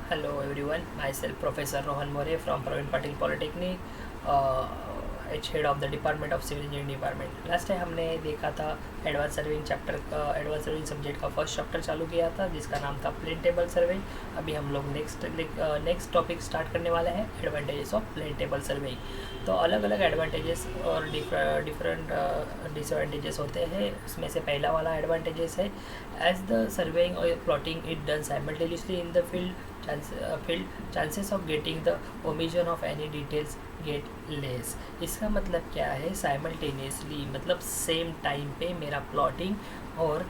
Hello everyone, myself Professor Rohan More from Praveen Patil Polytechnic, head of the Department of Civil Engineering Department. Last time हमने देखा था advance serving chapter का, advance serving subject का first chapter चालू किया था जिसका नाम था प्लेन टेबल सर्विंग। अभी हम लोग नेक्स्ट टॉपिक स्टार्ट करने वाले हैं, advantages of plane table surveying. तो अलग अलग एडवांटेजेस और डिफरेंट डिसएडवांटेजेस होते हैं। उसमें से पहला वाला एडवांटेजेस है, एज द सर्वेइंग और plotting it done simultaneously in the field, chances of getting the omission of any details get less। इसका मतलब क्या है, साइमल्टेनियसली मतलब सेम टाइम पे मेरा प्लॉटिंग और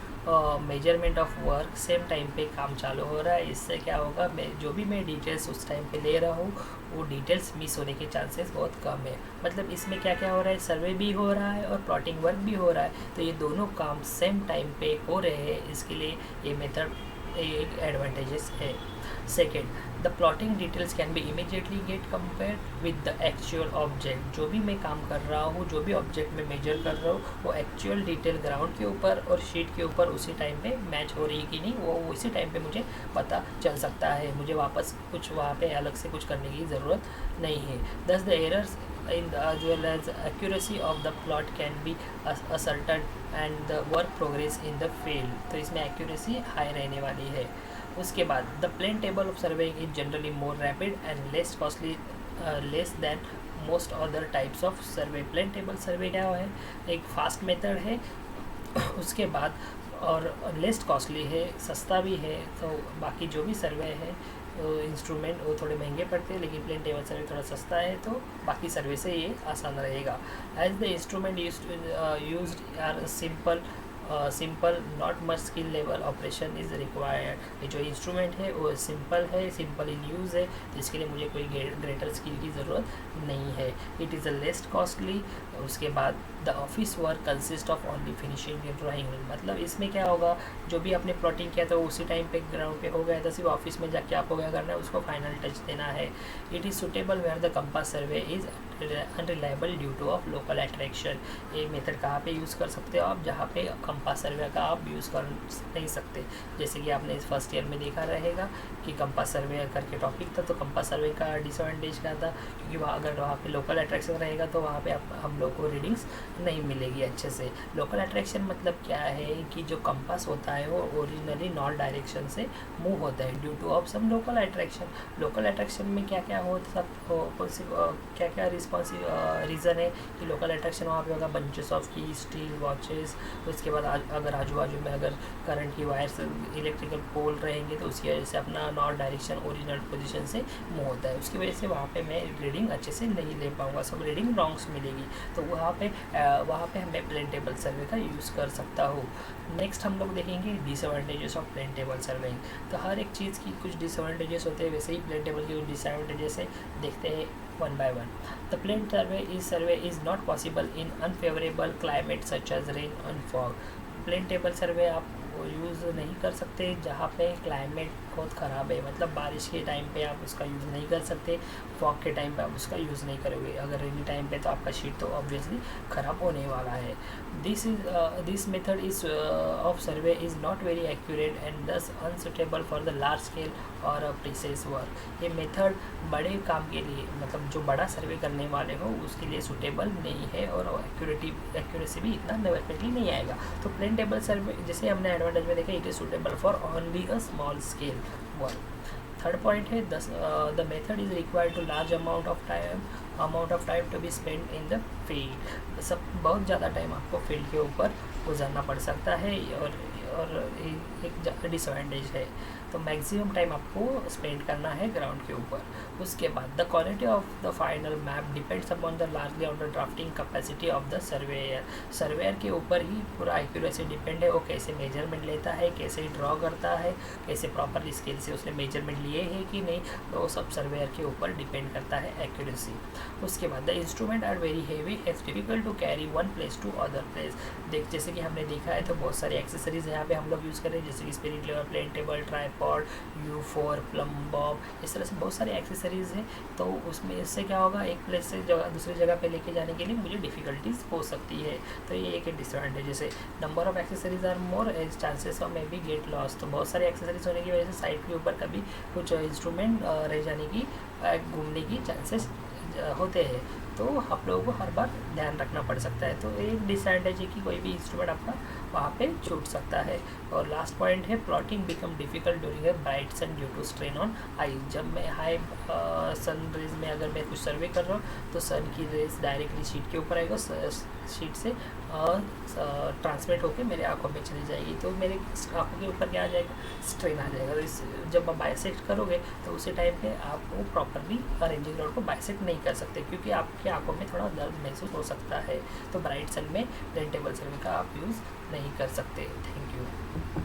measurement of work same time पे काम चालू हो रहा है। इससे क्या होगा, मैं जो भी मैं डिटेल्स उस टाइम पे ले रहा हूँ वो डिटेल्स मिस होने के चांसेस बहुत कम है। मतलब इसमें क्या क्या हो रहा है, सर्वे भी हो रहा है और प्लॉटिंग वर्क भी हो रहा है, तो ये दोनों काम सेम टाइम पे हो रहे हैं। इसके लिए ये मेथड एक एडवांटेजेस है। Second, the plotting details can be immediately gate compared with the actual object. जो भी मैं काम कर रहा हूँ, जो भी ऑब्जेक्ट में मेजर कर रहा हूँ, वो एक्चुअल डिटेल ग्राउंड के ऊपर और शीट के ऊपर उसी टाइम पे मैच हो रही है कि नहीं, वो उसी टाइम पे मुझे पता चल सकता है। मुझे वापस कुछ वहाँ पे अलग से कुछ करने की ज़रूरत नहीं है। दस the errors in the, as well as accuracy of the plot can be ascertained and the work progress in the field। तो इसमें accuracy हाई रहने वाली है। उसके बाद the plane table of surveying is generally more rapid and less costly less than most other types of survey. Plane table survey क्या है, एक फास्ट मेथड है, उसके बाद और लेस कॉस्टली है, सस्ता भी है। तो बाकी जो भी सर्वे है इंस्ट्रूमेंट वो थोड़े महंगे पड़ते हैं, लेकिन प्लेन टेबल सर्वे थोड़ा सस्ता है, तो बाकी सर्वे से ये आसान रहेगा। As the instrument used are simple not much skill level operation is required. ये जो इंस्ट्रूमेंट है वो सिंपल है, सिंपल इन यूज़ है, तो इसके लिए मुझे कोई ग्रेटर स्किल की ज़रूरत नहीं है। It is a less costly. उसके बाद the office work consist of only finishing drawing. मतलब इसमें क्या होगा, जो भी आपने प्लॉटिंग किया था वो उसी टाइम पे ग्राउंड पे हो गया था, सिर्फ ऑफिस में जाके आपको क्या करना है, उसको फाइनल टच देना है। It is suitable where the compass survey is unreliable due to of local attraction. ये मेथड कहाँ पे यूज़ कर सकते हो आप, जहाँ पे कंपास सर्वे का आप यूज़ कर नहीं सकते। जैसे कि आपने इस फर्स्ट ईयर में देखा रहेगा कि कंपास सर्वे करके टॉपिक था, तो कंपास सर्वे का डिसएडवांटेज क्या था, क्योंकि अगर वहाँ पे लोकल अट्रैक्शन रहेगा तो वहाँ पे हम लोग को रीडिंग्स नहीं मिलेगी अच्छे से। लोकल अट्रैक्शन मतलब क्या है कि जो कंपास होता है वो ओरिजिनली नॉर्थ डायरेक्शन से मूव होता है due to of some local attraction. Local attraction में क्या क्या हो, सब क्या क्या रिस्पॉन्सिव रीज़न है कि लोकल अट्रैक्शन वहाँ पे होगा, बंचेस ऑफ की, स्टील वॉचेस। उसके बाद अगर आजू बाजू में अगर करंट की वायर्स, इलेक्ट्रिकल पोल रहेंगे तो उसकी वजह से अपना नॉर्थ डायरेक्शन ओरिजिनल पोजीशन से मूव होता है। उसकी वजह से वहाँ पे मैं रीडिंग अच्छे से नहीं ले पाऊँगा, सब रीडिंग रॉन्ग्स मिलेगी। तो वहाँ पे मैं प्लेन टेबल सर्वे का यूज़ कर सकता हूँ। नेक्स्ट हम लोग देखेंगे disadvantages of plane table surveying. तो हर एक चीज़ की कुछ डिसएडवांटेजेस होते हैं, वैसे ही प्लेन टेबल के कुछ डिसएडवांटेजेस है, देखते हैं one by one. The plane survey is not possible in unfavourable climate such as rain and fog. Plane table survey आप यूज़ नहीं कर सकते जहाँ पे क्लाइमेट बहुत ख़राब है, मतलब बारिश के टाइम पे आप उसका यूज़ नहीं कर सकते, फॉग के टाइम पे आप उसका यूज़ नहीं करोगे। अगर रेनी टाइम पे तो आपका शीट तो ऑब्वियसली ख़राब होने वाला है। This method is of survey is not very accurate and thus unsuitable for the large scale और प्रिसाइज वर्क। ये मेथड बड़े काम के लिए, मतलब जो बड़ा सर्वे करने वाले हो उसके लिए सूटेबल नहीं है और एक्यूरेसी भी इतना डेवलपमेंटली नहीं आएगा। तो प्लेन टेबल सर्वे जैसे हमने एडवांटेज में देखा, it is suitable for only a small scale work. Third point है, the method is required to large amount of time to be spend in the field. सब बहुत ज़्यादा टाइम आपको फील्ड के ऊपर गुजारना पड़ सकता है और एक डिसएडवांटेज है। तो मैक्सिमम टाइम आपको स्पेंड करना है ग्राउंड के ऊपर। उसके बाद the quality of the final map depends upon the largely on the drafting capacity of the surveyor. Surveyor के ऊपर ही पूरा एक्यूरेसी डिपेंड है, वो कैसे मेजरमेंट लेता है, कैसे ड्रॉ करता है, कैसे प्रॉपर स्केल से उसने मेजरमेंट लिए है कि नहीं, तो वो सब सर्वेयर के ऊपर डिपेंड करता है एक्यूरेसी। उसके बाद the instrument are very heavy, it's difficult to carry one place to other place. जैसे कि हमने देखा है तो बहुत सारी एक्सेसरीज यहाँ पे हम लोग यूज़ कर रहे हैं, जैसे कि spirit level, plane table, tripod, tripod, U4, plumb bob, इस तरह से बहुत सारे एक्सेसरीज़ हैं। तो उसमें इससे क्या होगा, एक प्लेस से दूसरी जगह पे लेके जाने के लिए मुझे डिफ़िकल्टीज हो सकती है। तो ये एक डिसएडवांटेज है। Number of accessories are more as chances of may be get loss. तो बहुत सारे एक्सेसरीज होने की वजह से साइड के ऊपर कभी कुछ इंस्ट्रूमेंट रह जाने की, घूमने की चांसेस होते हैं। तो आप लोगों को हर बार ध्यान रखना पड़ सकता है। तो एक डिसएडवांटेज है कि कोई भी इंस्ट्रूमेंट आपका वहाँ पे छूट सकता है। और लास्ट पॉइंट है, plotting become difficult during a bright sun due to strain on eye. जब मैं हाई सन रेज में अगर मैं कुछ सर्वे कर रहा हूँ तो सन की रेज डायरेक्टली शीट के ऊपर आएगा, शीट से ट्रांसमिट होकर मेरे आँखों में चली जाएगी। तो मेरे आँखों के ऊपर क्या आ जाएगा, स्ट्रेन आ जाएगा। तो इस जब आप बाइसेक्ट करोगे तो उसी टाइम पे आप वो प्रॉपरली अरेंजिंग रॉड को बाइसेक्ट नहीं कर सकते, क्योंकि आपकी आँखों में थोड़ा दर्द महसूस हो सकता है। तो ब्राइट सन में रेंटेबल सर्वे का आप यूज़ नहीं कर सकते। Thank you.